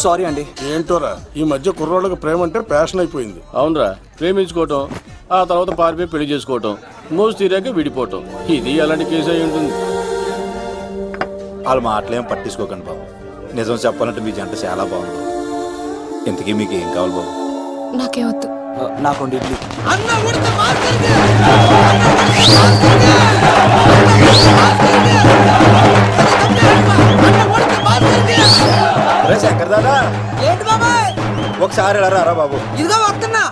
Sorry అండి. ఏంటోరా ఈ మధ్య కుర్రోళ్ళకి ప్రేమ అంటే ప్యాషన్ అయిపోయింది. అవునరా, ప్రేమించుకోవటం ఆ తర్వాత పారిపోయి పెళ్లి చేసుకోవటం, మోజు తీరాక విడిపోవటం, ఇది అలాంటి కేసు అయి ఉంటుంది. వాళ్ళ మాటలేం పట్టించుకోకండి బాబు. నిజం చెప్పాలంటే మీ జంట చాలా బాగుంది. ఇంతకీ మీకు ఏం కావాలి బాబు? నాకేమొద్దు. నాకు ఇడ్లీ. శంకర్ దాదా ఏంటి బాబాయ్? ఒకసారి ఎలా రారా బాబు? ఇదిగో వస్తున్నా.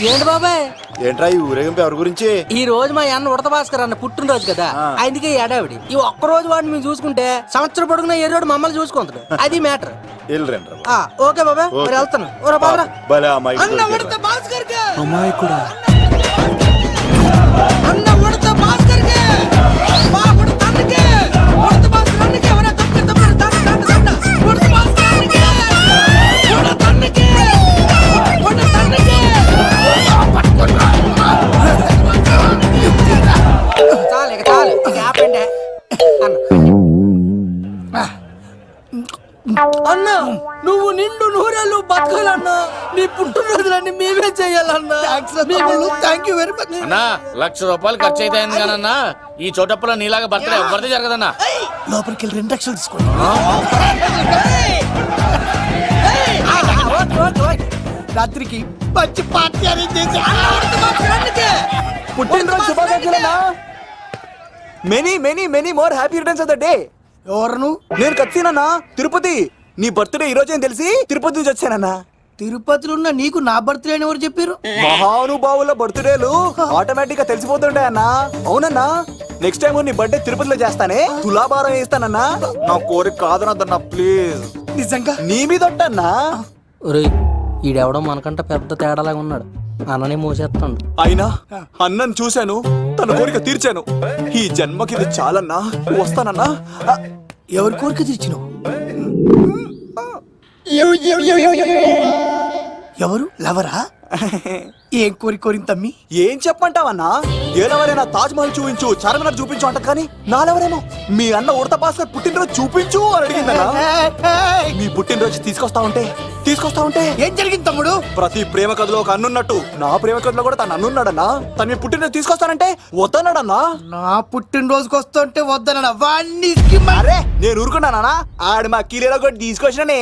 ఏంటి బాబాయ్? ఏంట్రా ఈ ఊరేగింపు ఎవరి గురించి? ఈ రోజు మా అన్న ఉడత భాస్కర్ అన్న పుట్టినరోజు కదా, అందుకే ఏడావిడి. ఈ ఒక్క రోజు వాడిని మేము చూసుకుంటే సంవత్సరం పొడుగున ఏ రోడ్డు మమ్మల్ని చూసుకుంటాడు. అది మ్యాటర్. ఓకే బాబాయ్, మరి వెళ్తాను. అన్న ఉడత భాస్కర్ అమ్మాయి కూడా అన్న ఉడత భాస్కర్ మా ఉడత అన్నకే ఉడత భాస్కర్ అన్నకే ఎవరా కప్ప తప్ప దండ ఉడత భాస్కర్ అన్నకే ఉడత అన్నకే ఉడత అన్నకే చాలు ఇక ఆపండి అన్న. నువ్వు నిండు నూరేళ్ళు బతకాలన్నా, నీ పుట్టినరోజులన్నీ మేమే చెయ్యాలన్నా. థ్యాంక్ యూ వెరీ మచ్ అన్నా. 1,00,000 రూపాయలు ఖర్చు అయితే కదన్నా, ఈ చోటప్పులో నీలాగా బర్త్డే ఎవరిది జరగదన్నా. లోపలికి వెళ్ళి 2 లక్షలు తీసుకోండి. రాత్రికి మంచి పార్టీ అరేంజ్ చేసి పుట్టినరోజు శుభాకాంక్షలన్నా. Many many many more happy returns of the day. ఎవరు? నేను కత్తినన్నా, తిరుపతి. నీ బర్త్డే ఈ రోజే అని తెలిసి తిరుపతి నుంచి వచ్చానన్నా. తిరుపతిలో ఉన్న నీకు నా బర్త్డే అని ఎవరు చెప్పారు? మహానుభావుల బర్త్డేలు ఆటోమేటిక్ గా తెలిసిపోతుంటాయి అన్నా. అవునన్నా, నెక్స్ట్ టైం నీ బర్త్డే తిరుపతిలో చేస్తానే, తులాభారం వేస్తానన్నా. నా కోరిక కాదనద్దన్నా ప్లీజ్. నిజంగా నీ మీద ఒట్టన్నా. ఒరేయ్, ఈడెవడో మనకంట పెద్ద తేడాలాగా ఉన్నాడు. అన్ననే మోసేస్తాడు. అయినా అన్నను చూశాను, తన కోరిక తీర్చాను. ఈ జన్మకి ఇది చాలన్నా. వస్తానన్నా. ఎవరి కోరిక తీర్చినావు? ఎవరు? లవరా? ఏం కోరికోరింది తమ్మి? ఏం చెప్పంటావన్నా? ఏలవరైనా తాజ్ మహల్ చూపించు, చార్మినార్ చూపించు అంట, కానీ నాలెవరేమో మీ అన్న ఉడత భాస్కర్ పుట్టినరోజు చూపించు అని అడిగిందన్నా. మీ పుట్టినరోజు తీసుకొస్తా ఉంటే ఏం జరిగింది తమ్ముడు? ప్రతి ప్రేమ కథలో ఒక అన్నున్నట్టు నా ప్రేమ కథలో కూడా తను అన్నున్నాడన్నా. తను మీ పుట్టినరోజు తీసుకొస్తానంటే వద్దన్నాడన్నా. నా పుట్టినరోజుకి వస్తుంటే వద్దన వాణ్ణి. అరే నేను ఊరుకున్నానా? ఆడు మా కీలేలో కూడా తీసుకొచ్చిననే.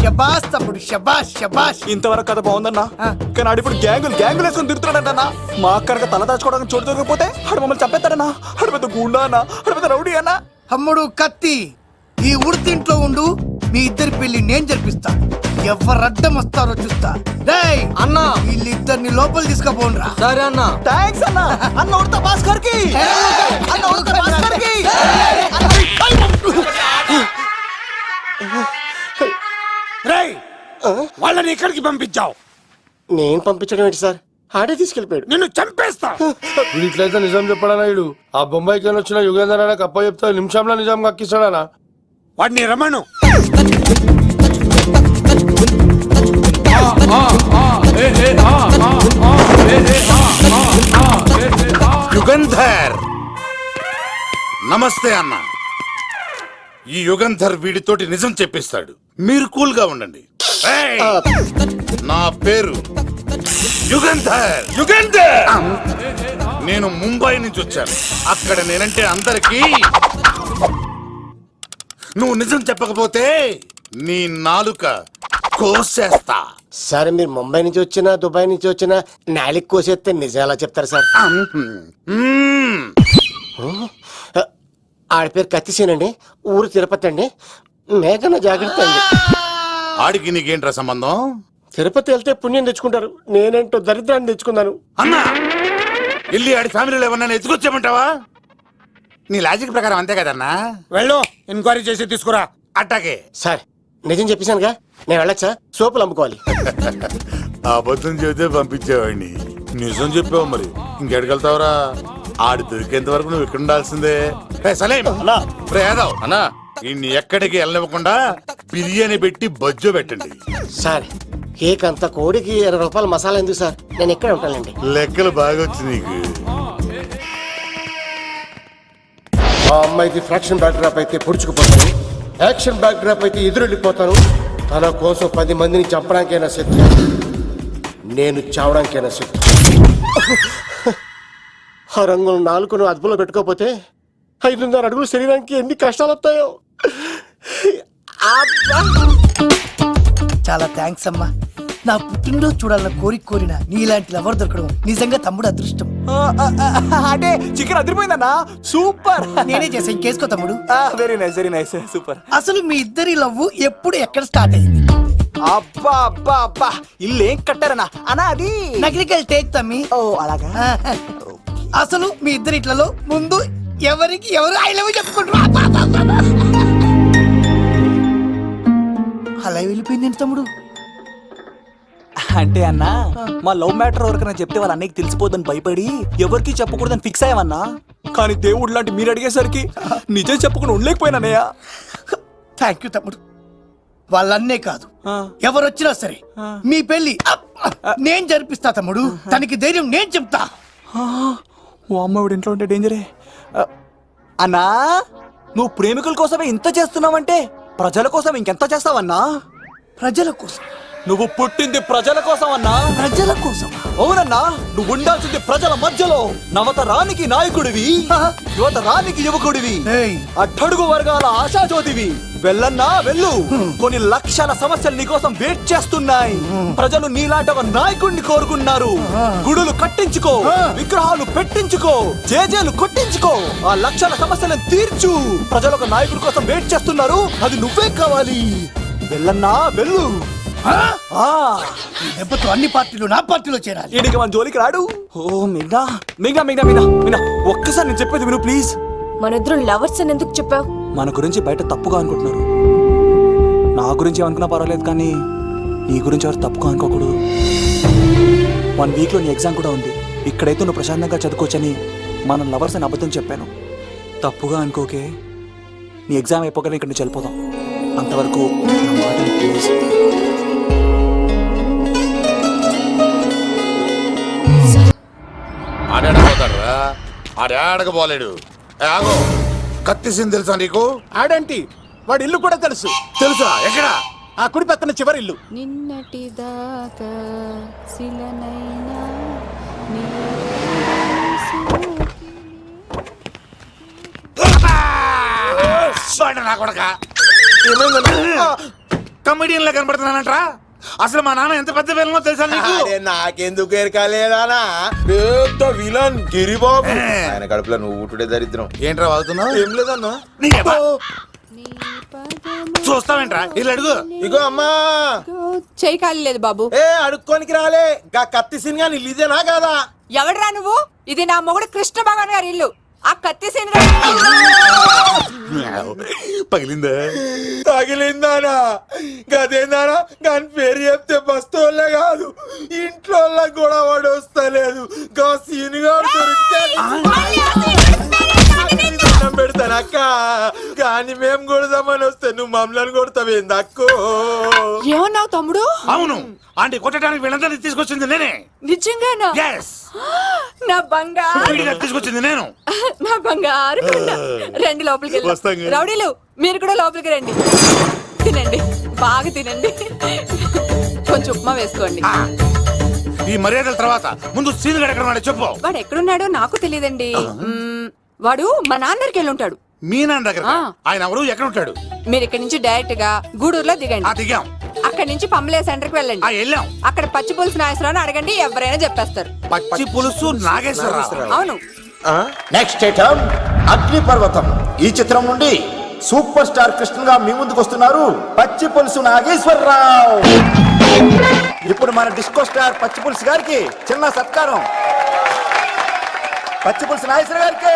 శబాష్ తమ్ముడు, శబాష్ శబాష్. ఇంతవరకు కథ బాగుందన్నా, కానీ ఆడు ఇప్పుడు గ్యాంగులు వేసుకొని తిరుగుతున్నాడన్నా. మా అక్కడికి తల దాచుకోవడానికి చోటు దొరికిపోతే ఆడు మమ్మల్ని చెప్పేస్తాడన్నా. ఆడు పెద్ద గుండా అన్నా, ఆడు పెద్ద రౌడీ అన్నా. తమ్ముడు కత్తి, ఈ ఉడితింట్లో ఉండు. మీ ఇద్దరి పెళ్లి నేను జరిపిస్తా. ఎవరు అడ్డం వస్తారో చూస్తా. డేయ్ అన్నా, వీళ్ళిద్దరిని లోపల తీసుకుపోండ్రా. సరే అన్న. థాంక్స్ అన్నా. అన్న ఉడత భాస్కర్ కి, అన్న ఉడత భాస్కర్ కి. రేయ్, వాళ్ళని ఎక్కడికి పంపించావు? నేను పంపించడం ఏంటి సార్? ఆడే తీసుకెళ్ళిపోయాడు. నిన్ను చంపేస్తా. ఇట్లయితే నిజం చెప్పడానా? ఇడు ఆ బొంబాయికి వచ్చిన యుగేందర్ అన్న కప్ప చెప్తా నిమిషంలో నిజం కక్కిస్తాడానా? వాడిని రమణు. యుగంధర్, నమస్తే అన్న. ఈ యుగంధర్ వీడితోటి నిజం చెప్పిస్తాడు, మీరు కూల్ గా ఉండండి. నా పేరు యుగంధర్. నేను ముంబై నుంచి వచ్చాను. అక్కడ నేనంటే అందరికీ. నువ్వు నిజం చెప్పకపోతే నీ నాలుక కోసేస్తా. సార్ మీరు ముంబై నుంచి వచ్చినా దుబాయ్ నుంచి వచ్చినా నాలిక్ కోసేస్తే నిజం ఎలా చెప్తారు సార్? ఆడి పేరు కత్తిసేనండి, ఊరు తిరుపతి అండి. మేఘన జాగ్రత్త అండి. ఆడికి నీకేంట్రా సంబంధం? తిరుపతి వెళ్తే పుణ్యం తెచ్చుకుంటారు, నేనేంటో దరిద్రాన్ని తెచ్చుకున్నాను. అన్నా, వెళ్ళి ఆడి ఫ్యామిలీలో ఎవరన్నా ఎత్తుకొచ్చామంటావా? నీ లాజిక్ ప్రకారం అంతే కదన్నా. వెళ్ళు, ఎంక్వైరీ చేసి తీసుకురా. అట్టాకే సార్ నిజం చెప్పేశానుగా, నేను వెళ్ళచ్చా? సోపులు అమ్ముకోవాలి. అబద్ధం చెబితే పంపించేవాడిని, నిజం చెప్పావు మరి ఇంకెడగలుగుతావురా? ఆడి దొరికేంత వరకు నువ్వు ఇక్కడ ఉండాల్సిందే. అన్నా, ఇన్ని ఎక్కడికి వెళ్ళనివ్వకుండా బిర్యానీ పెట్టి బజ్జో పెట్టండి. సార్ కేక్ అంత కోడికి 20 రూపాయల మసాలా ఎందుకు సార్? నేను ఎక్కడ ఉంటానండి. లెక్కలు బాగా వచ్చి నీకు. ఆ అమ్మాయిది ఫ్రాక్షన్ బ్యాక్ డ్రాప్ అయితే పొడుచుకుపోతుంది. యాక్షన్ బ్యాక్ డ్రాప్ అయితే ఎదురెళ్ళిపోతాను. తన కోసం 10 మందిని చంపడానికైనా సిద్ధం, నేను చావడానికైనా సిద్ధం. ఆ రంగులు 4 అదుపులో పెట్టుకోకపోతే 5.5 అడుగుల శరీరానికి ఎన్ని కష్టాలు వస్తాయో. చాలా థ్యాంక్స్ అమ్మా. నా పుట్టినరోజు చూడాలన్న కోరిన నీలాంటి లవర్ దొరకడం నిజంగా తమ్ముడు అదృష్టం. అంటే చికెన్ అదిరిపోయిందన్నా, సూపర్. నేనే చేసా, ఇంకేసుకో తమ్ముడు. Very nice super. అసలు మీ ఇద్దరి లవ్ ఎప్పుడు ఎక్కడ స్టార్ట్ అయింది? అబ్బా అబ్బా అబ్బా, ఇల్లు ఏం కట్టారన్నా అన్నా? అది నగరికల్ టేక్ తమ్మి. ఓ అలాగా. అసలు మీ ఇద్దరిట్లలో ముందు ఎవరికి ఎవరు ఐ లవ్ చెప్పుకుంటారు? అలా వెళ్ళిపోయింది తమ్ముడు. అంటే అన్నా, మా లవ్ మ్యాటర్ ఎవరికైనా చెప్తే వాళ్ళ అన్నయ్యకి తెలిసిపోద్దని భయపడి ఎవరికి చెప్పకూడదని ఫిక్స్ అయ్యామన్నా. కానీ దేవుడు లాంటి మీరు అడిగేసరికి నిజం చెప్పకుండా ఉండలేకపోయినానయ్యా. థ్యాంక్ యూ తమ్ముడు. వాళ్ళన్నే కాదు, ఎవరొచ్చినా సరే మీ పెళ్లి నేను జరిపిస్తా తమ్ముడు. తనకి ధైర్యం నేను చెప్తా. ఓ అమ్మవిడ ఇంట్లో ఉంటే డేంజరే. అన్నా, నువ్వు ప్రేమికుల కోసమే ఇంత చేస్తున్నావంటే ప్రజల కోసం ఇంకెంత చేస్తావన్నా? ప్రజల కోసం. నువ్వు పుట్టింది ప్రజల కోసం అన్నా. ప్రజల కోసం? అవునన్నా, నువ్వు ఉండాల్సింది ప్రజల మధ్యలో. నవతరానికి నాయకుడివి, యువతరానికి యువకుడివి, అట్టడుగు వర్గాల ఆశాజ్యోతివి. వెళ్ళన్నా వెళ్ళు. కొన్ని లక్షల సమస్యలు నీకోసం వెయిట్ చేస్తున్నాయి. ప్రజలు నీలాంటి ఒక నాయకుడిని కోరుకున్నారు. గుడులు కట్టించుకో, విగ్రహాలు పెట్టించుకో, జేజేలు కొట్టించుకో, ఆ లక్షల సమస్యలను తీర్చు. ప్రజలు ఒక నాయకుడి కోసం వెయిట్ చేస్తున్నారు, అది నువ్వే కావాలి. వెళ్ళన్నా వెళ్ళు. దెబ్బతో అన్ని పార్టీలు నా పార్టీలో చేరాలి. ఈయనకి మన జోలికి రాడు. ఓ మిగ్నా మిగ్నా మిగ్నా మిగ్నా మిగ్నా, ఒక్కసారి నేను చెప్పేది విను ప్లీజ్. మనిద్దరం లవర్స్ అని ఎందుకు చెప్పావు? మన గురించి బయట తప్పుగా అనుకుంటున్నారు. నా గురించి ఏమనుకున్నా పర్వాలేదు, కానీ నీ గురించి ఎవరు తప్పుగా అనుకోకూడదు. 1 వీక్లో నీ ఎగ్జామ్ కూడా ఉంది. ఇక్కడైతే నువ్వు ప్రశాంతంగా చదువుకోవచ్చని మనం లవర్స్ అని అబద్ధం చెప్పాను. తప్పుగా అనుకోకే. నీ ఎగ్జామ్ అయిపోగానే ఇక్కడ నుంచి వెళ్ళిపోదాం. అంతవరకు నా మాటని ప్లీజ్. ఆడాడపోతాడురా, ఆడాడకపోలేడు. ఆగో, కత్తిసింది తెలుసా నీకు? ఆడంటి వాడి ఇల్లు కూడా తెలుసు. తెలుసా? ఎక్కడ? ఆ కుడి పక్కన చివరి ఇల్లు. నిన్నటి దాకా శిలనైనా నా కొడక కమెడియన్ లా కనబడుతున్నానంట్రా. అసలు మా నాన్న ఎంత పెద్ద విలనో తెలుసా నీకు? నాకెందుకు ఎరకాలేదానా? పెద్ద విలన్ గిరిబాబు. ఆయన కడుపులో నువ్వు ఊటుడే దరిద్రం. ఏంట్రా వాగుతున్నావు? ఏం లేదన్నా. చూస్తావేంట్రా? ఇల్లు అడుగు. ఇగో అమ్మా, చేయి ఖాళీ లేదు బాబు. అడుక్కోనికి రాలే. గా కత్తి సినిమా ఇల్లుదేనా కాదా? ఎవడరా నువ్వు? ఇది నా మొగుడు కృష్ణ భగవాన్ గారి ఇల్లు. ఆ కత్తి సీన్ పగిలిందా? తగిలిందానా? గదేందానా? దాని పేరు చెప్తే బస్తోళ్ళే కాదు, ఇంట్లో కూడా వాడు వస్తలేదు. గా సీనుగా దొరికితే పెడతానక్క. కానీ మేము కొడదామని వస్తే నువ్వు మమ్మల్ని కొడతావేంది అక్కో? ఏమన్నావు తమ్ముడు? అవును, ఆంటీ కొట్టడానికి వీళ్ళందరినీ తీసుకొచ్చింది నేనే. నిజంగానా? Yes. నా బంగారు వీడిగా తీసుకొచ్చింది నేను. నా బంగారు కొండ. రండి లోపలికి వెళ్దాం. రౌడీలు మీరు కూడా లోపలికి రండి. తినండి, బాగా తినండి. కొంచెం ఉప్మా వేసుకోండి. ఈ మర్యాదల తర్వాత ముందు సీన్ ఎక్కడ ఉన్నాడో చెప్పు. వాడు ఎక్కడున్నాడో నాకు తెలియదండి. వాడు మా నాన్నకి వెళ్ళి ఉంటాడు. మీ నాన్న దగ్గర? ఆయన ఎవరు, ఎక్కడ ఉంటాడు? మీరు ఇక్కడ నుంచి డైరెక్ట్ గా గూడూరులో దిగండి. దిగాం. అక్కడ నుంచి పంబలే సెంటర్ కి వెళ్ళండి. వెళ్ళాం. అక్కడ పచ్చి పులుసు నాగేశ్వరరావు అడగండి, ఎవరైనా చెప్పేస్తారు. పచ్చి పులుసు నాగేశ్వరరావు? అవును. నెక్స్ట్ ఐటమ్ అగ్నిపర్వతం. ఈ చిత్రం నుండి సూపర్ స్టార్ కృష్ణగా మీ ముందుకు వస్తున్నారు పచ్చి పులుసు నాగేశ్వరరావు. ఇప్పుడు మన డిస్కో స్టార్ పచ్చి పులుసు గారికి చిన్న సత్కారం. పచ్చి పులుసు నాగేశ్వర గారికి,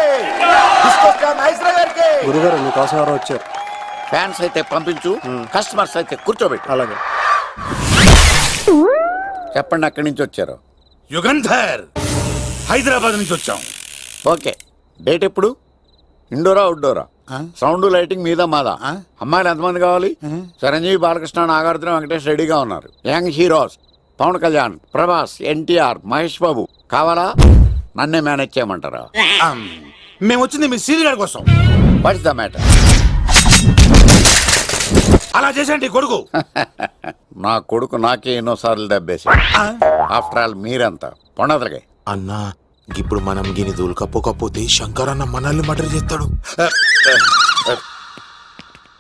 డిస్కో స్టార్ నాగేశ్వర గారికి. గురుగారు మీకోసం ఎవరో వచ్చారు. ఫ్యాన్స్ అయితే పంపించు, కస్టమర్స్ అయితే కూర్చోబెట్టు. అలాగే. చెప్పండి, అక్కడి నుంచి వచ్చారు? యుగంధర్, హైదరాబాద్ నుంచి వచ్చాం. ఓకే, డేట్ ఎప్పుడు? ఇండోరా అవుట్డోరా? సౌండ్ లైటింగ్ మీద మాదా? అమ్మాయిలు ఎంతమంది కావాలి? చిరంజీవి, బాలకృష్ణ, నాగార్జున, వెంకటేష్ రెడీగా ఉన్నారు. యంగ్ హీరోస్ పవన్ కళ్యాణ్, ప్రభాస్, ఎన్టీఆర్, మహేష్ బాబు కావాలా? నన్నే మేనేజ్ చేయమంటారా? మేము వచ్చింది మీ సీరియల్ కోసం. What's the matter? అలా చేసేయండి కొడుకు. నా కొడుకు నాకే ఎన్నోసార్లు దెబ్బేసి. ఆఫ్టర్ ఆల్ మీరంతా పొండదలకే. అన్నా ఇప్పుడు మనం గిని దూలకపోతే శంకర్ అన్న మనల్ని మర్డర్ చేస్తాడు.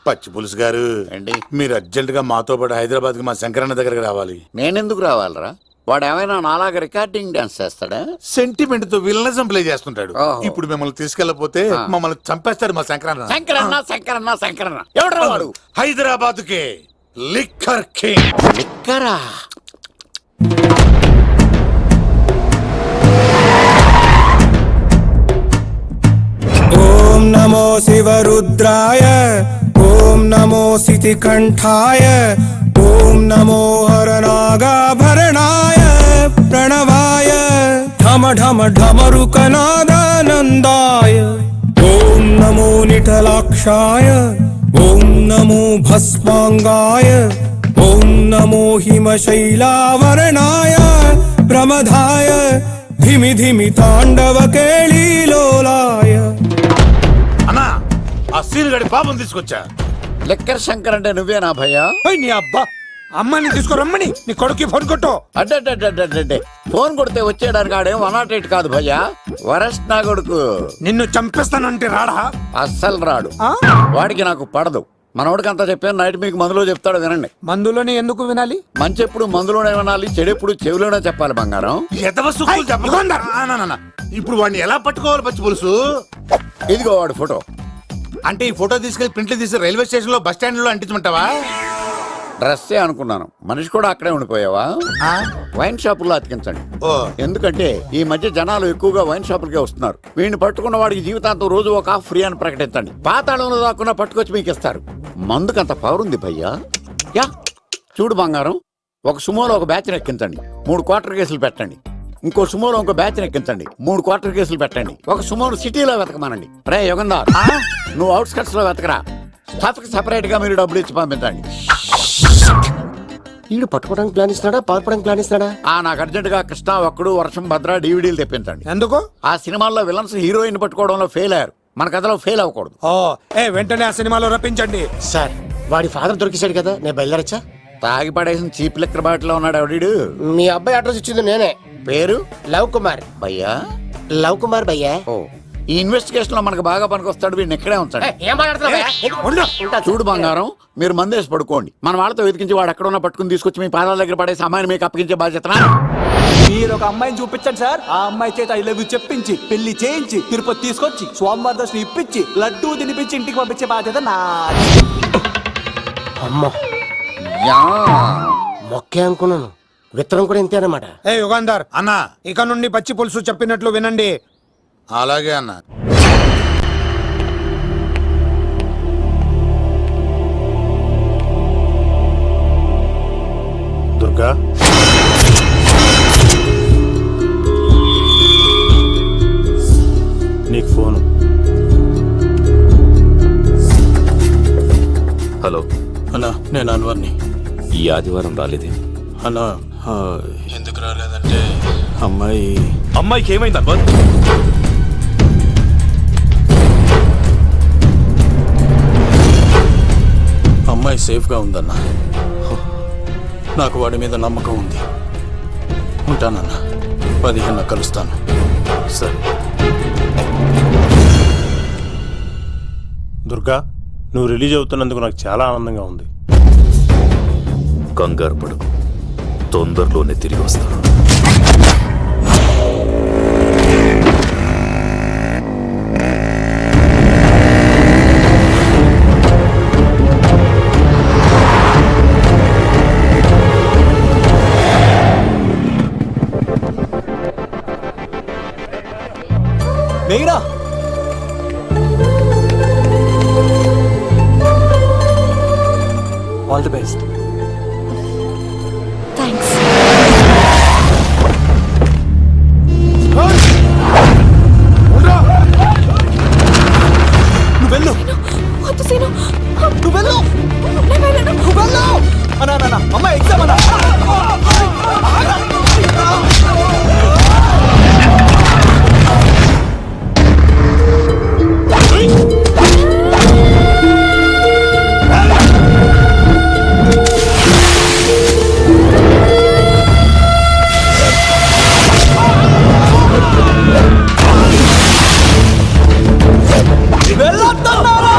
పచ్చి పులుసు గారు ఏంటి? మీరు అర్జెంట్ గా మాతో పాటు హైదరాబాద్ కి మా శంకరన్న దగ్గరికి రావాలి. నేనెందుకు రావాలరా? వాడు ఏమైనా నాలాగా రికార్డింగ్ డాన్స్ చేస్తాడా? సెంటిమెంట్ తో విలనిజం ప్లే చేస్తుంటాడు. ఓహో. ఇప్పుడు మిమ్మల్ని తీసుకెళ్ళపోతే మమ్మల్ని చంపేస్తాడు మా శంకరన్న. శంకరన్న ఎవడరా వాడు? హైదరాబాద్ కే లిక్కర్ కింగ్. లిక్కరా? ఓం నమో శివరుద్రాయ ఓం నమో సితికంఠాయ ఓం నమో హరనాగాభరణాయ ప్రణవాయ ఢమ ఢమ ఢమరుకనాదానందాయ ఓం నమో నిఠలాక్షాయ ఓం నమో భస్మాంగాయ ఓం నమో హిమశైలావరణాయ ప్రమదాయ ధిమి ధిమి తాండవ కేళీలోలాయ. అన్నా ఆ సీన్ గడి పాపం తీసుకొచ్చా. లిక్కర్ శంకర్ అంటే నువ్వేనా భయ్యా? ఓయ్ నీ అబ్బా, అమ్మని తీసుకురమ్మని నీ కొడుకు ఫోన్ కొట్టు. అడ్డే ఫోన్ కొడితే వచ్చేయడానికి ఆడేం 108 కాదు భయ్యా, వరస్ట్ నా కొడుకు. నిన్ను చంపేస్తానంటే రాడా? అస్సలు రాడు. వాడికి నాకు పడదు. మనోడికి అంతా చెప్పాను, నైట్ మీకు మందులో చెప్తాడు వినండి. మందులోనే ఎందుకు వినాలి? మంచి ఎప్పుడు మందులోనే వినాలి, చెడు ఎప్పుడు చెవిలోనే చెప్పాలి బంగారం. ఎదవ సుక్కులు చెప్పకుండా. ఇప్పుడు వాడిని ఎలా పట్టుకోవాలి పచ్చి పులుసు? ఇదిగో వాడు ఫోటో. అంటే ఈ ఫోటో తీసుకెళ్లి ప్రింట్లు తీసి రైల్వే స్టేషన్ లో బస్ స్టాండ్ లో అంటించమంటావా? డ్రెస్సే అనుకున్నాను, మనిషి కూడా అక్కడే ఉండిపోయావా? వైన్ షాపుల్లో అతికించండి. ఓ. ఎందుకంటే ఈ మధ్య జనాలు ఎక్కువగా వైన్ షాపులకే వస్తున్నారు. వీడిని పట్టుకున్న వాడికి జీవితాంతం రోజు ఒక ఆఫ్ ఫ్రీ అని ప్రకటించండి. పాతాళంలో దాక్కున్నా పట్టుకొచ్చి మీకు ఇస్తారు. మందుకంత పవర్ ఉంది భయ్యా. యా చూడు బంగారం, ఒక సుమోలో ఒక బ్యాచ్ ఎక్కించండి, 3 క్వార్టర్ కేసులు పెట్టండి. ఇంకో సుమోలో ఇంకో బ్యాచ్ ఎక్కించండి, 3 క్వార్టర్ కేసులు పెట్టండి. ఒక సుమోను సిటీలో వెతకమానండి. రే యుగంధర్, నువ్వు అవుట్స్కట్స్ లో వెతకరా. స్టాఫ్కి సెపరేట్ గా మీరు డబ్బులు ఇచ్చి పంపించండి. వీడు పట్టుకోవడానికి ప్లాన్ ఇస్తున్నాడా, పాల్పడానికి ప్లాన్ ఇస్తున్నాడా? నాకు అర్జెంట్ గా కృష్ణ, ఒక్కడు, వర్షం, భద్ర డివిడీలు తెప్పించండి. ఎందుకు? ఆ సినిమాల్లో విలన్స్ హీరోయిన్ పట్టుకోవడంలో ఫెయిల్ అయ్యారు, మన కథలో ఫెయిల్ అవ్వకూడదు. ఓ వెంటనే ఆ సినిమాలో రప్పించండి. సార్ వాడి ఫాదర్ దొరికేశాడు కదా, నేను బయలుదేరచ్చా? తాగి పడేసిన చీప్ లెక్కర్ బాటిలో ఉన్నాడు ఎవడీడు. మీ అబ్బాయి అడ్రస్ ఇచ్చింది నేనే. పేరు లవ్ కుమార్. భయ్యా? లవ్ కుమార్ భయ్యా. ఓ, ఈ ఇన్వెస్టిగేషన్ లో మనకు బాగా పనికొస్తాడు, వీడిని ఎక్కడే ఉంచండి. ఏం మాట్లాడుతున్నావు? చూడు బంగారం, మీరు మందేసి పడుకోండి. మన వాళ్ళతో వెతికించి వాడు ఎక్కడ ఉన్నా పట్టుకుని తీసుకొచ్చి మీ పాదాల దగ్గర పడేసి అమ్మాయిని మీకు అప్పగించే బాధ్యతనా? మీరు ఒక అమ్మాయిని చూపించండి సార్. ఆ అమ్మాయి చేత ఐ లవ్ యూ చెప్పించి పెళ్లి చేయించి తిరుపతి తీసుకొచ్చి స్వామివారి దర్శనం ఇప్పించి లడ్డూ తినిపించి ఇంటికి పంపించే బాధ్యత నాది. అమ్మా యా. మొక్కే అనుకున్నాను, విత్తనం కూడా ఇంతే అన్నమాట. ఏ యుగంధర్ అన్నా ఇక నుండి పచ్చి పులుసు చెప్పినట్లు వినండి. అలాగే అన్న. దుర్గా నీకు ఫోను. హలో అన్నా, నేను అన్వర్ని. ఈ ఆదివారం రాలేదే? అన్నా ఎందుకు రాలేదంటే అమ్మాయికి ఏమైంది అన్వర్? అమ్మాయి సేఫ్గా ఉందన్నా. నాకు వాడి మీద నమ్మకం ఉంది. ఉంటానన్నా, 15 కలుస్తాను. సరే. దుర్గా, నువ్వు రిలీజ్ అవుతున్నందుకు నాకు చాలా ఆనందంగా ఉంది. కంగారు పడకు, తొందరలోనే తిరిగి వస్తాను. మెయిరా ఆల్ ది బెస్ట్. థ్యాంక్స్. నువ్వు వెళ్ళు, వద్దు సీను. నువ్వు వెళ్ళు, నేను వెళ్ళను. నువ్వు వెళ్ళు. అన్నా అమ్మాయి ఎగ్జామ్ అన్నా. వెళ్ళొద్దన్నారా?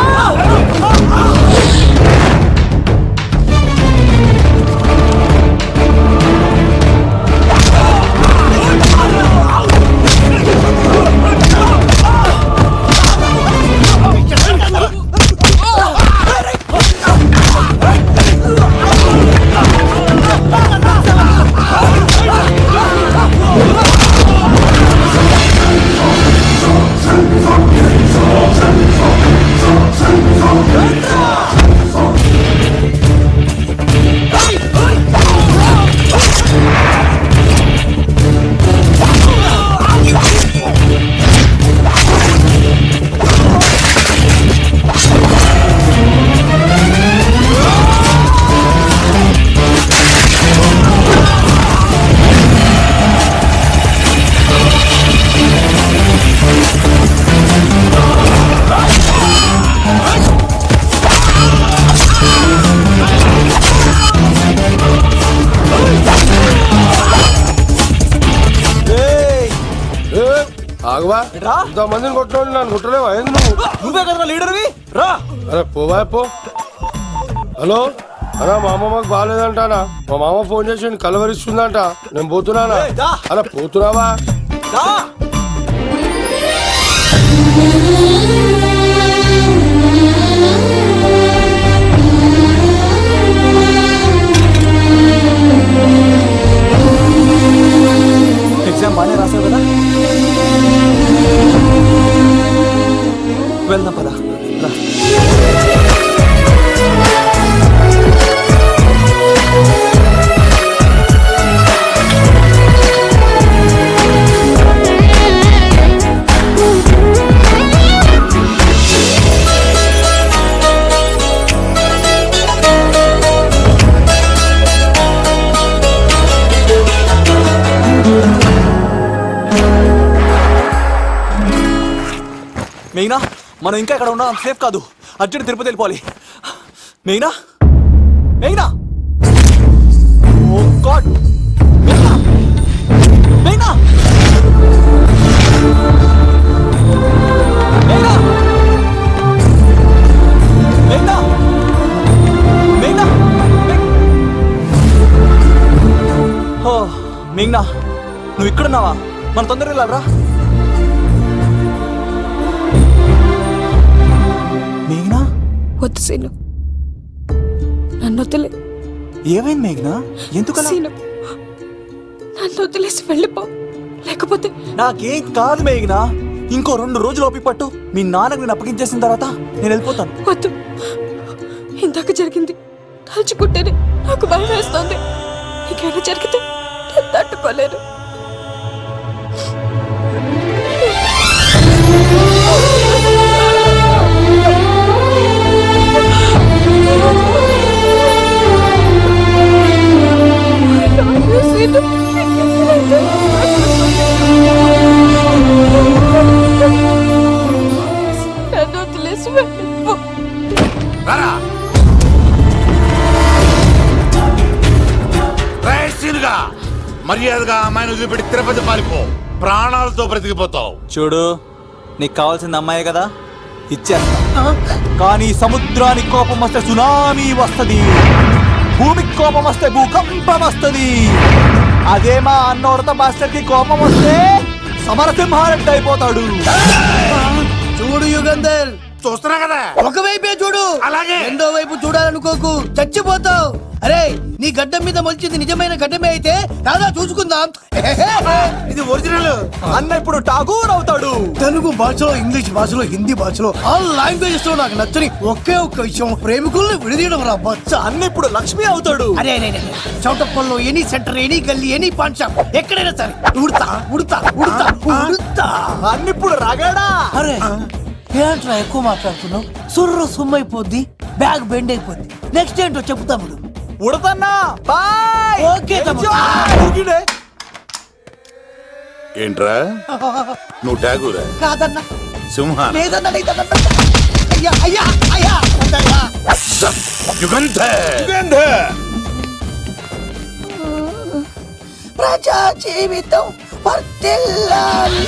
ఆగవా రా. ఇంతమందిని కొట్టినోడు నన్ను కొట్టలేవా ఏంది నువ్వు? నువ్వే కదా లీడర్వి, రా. అరే పోవా పో. హలో అన్నా మా అమ్మ మాకు బాగాలేదంటానా, మా మామ ఫోన్ చేసి కలవరిస్తుందంట, నేను పోతున్నానా? ఏయ్, దా. అలా పోతున్నావా? రా. ఎగ్జామ్ బాగానే రాసావు కదా, వెళ్దాం పదా. రా. మెయినా మనం ఇంకా ఇక్కడ ఉండడం సేఫ్ కాదు, అర్జెంట్ తిరుపతి వెళ్ళిపోవాలి. మెయినా మెయినా, ఓ గాడ్, మెయినా మెయినా మెయినా మెయినా మెయినా. ఓ మెయినా, నువ్వు ఇక్కడున్నావా? మనం తొందరగా వెళ్ళాలరా. మేఘనా, వద్దు సీను, నన్ను వదిలే. ఏమైంది మేఘనా? ఎందుకలా? సీను, నన్ను వదిలేసి వెళ్ళిపో, లేకపోతే నాకేం కాదు మేఘనా. ఇంకో 2 రోజులు ఓపిక పట్టు. మీ నాన్నకు నేను అప్పగించేసిన తర్వాత నేను వెళ్ళిపోతాను. వద్దు. ఇందాక జరిగింది తలుచుకుంటేనే నాకు భయం వేస్తోంది. ఇంకేమైనా జరిగితే నేను తట్టుకోలేను. నన్ను వదిలేసి వెళ్ళిపో. మర్యాదగా అమ్మాయిని వదిలిపెట్టి తిరుపతి పారిపో, ప్రాణాలతో బ్రతికిపోతావు. చూడు, నీకు కావాల్సింది అమ్మాయి కదా, ఇచ్చేస్తా. కానీ సముద్రానికి కోపం వస్తే సునామీ వస్తది, భూమికి కోపం వస్తే భూకంపం వస్తది. అదే మా అన్నోడత మాస్టర్ కి కోపం వస్తే సమరసింహారెడ్డి అయిపోతాడు. చూడు యుగంధర్, చూస్తున్నా కదా, ఒకవైపే చూడు, అలాగే. రెండో వైపు చూడాలనుకోకు, చచ్చిపోతావు. అరే, నీ గడ్డం మీద మొలిచింది నిజమైన గడ్డమే అయితే రాదా చూసుకుందాం. ఇది ఒరిజినల్. అన్న ఇప్పుడు ఠాగూర్ అవుతాడు. తెలుగు భాషలో, ఇంగ్లీష్ భాషలో, హిందీ భాషలో, ఆల్ లాంగ్వేజెస్ లో నాకు నచ్చని ఒకే ఒక్క విషయం, ప్రేమికుల్ని విడదీయడం రా బచ్చ. అన్న ఇప్పుడు లక్ష్మి అవుతాడు. అరే చౌటప్పల్లో ఎనీ సెంటర్, ఎనీ గల్లీ, ఎనీ పాన్ షాప్, ఎక్కడైనా సరే ఉడతా ఉడతా ఉడతా ఉడతా. అన్న ఇప్పుడు రగడా. అరే ఏంట్రా ఎక్కువ మాట్లాడుతున్నావు? సుర్రు సుమ్మైపోద్ది, బ్యాగ్ బెండ్ అయిపోద్ది. నెక్స్ట్ ఏంటో చెప్తాము. ఉడతన్నా, బాయ్. ఓకే తమ్ముడు. ఊగిడే. ఏంట్రా నువ్వు ఠాగూరా? కాదన్నా, సింహ లేదన్నా, లేదన్నా. అయ్యా అయ్యా అయ్యా యుగంధర్. ప్రజా జీవితం వర్ధిల్లాలి.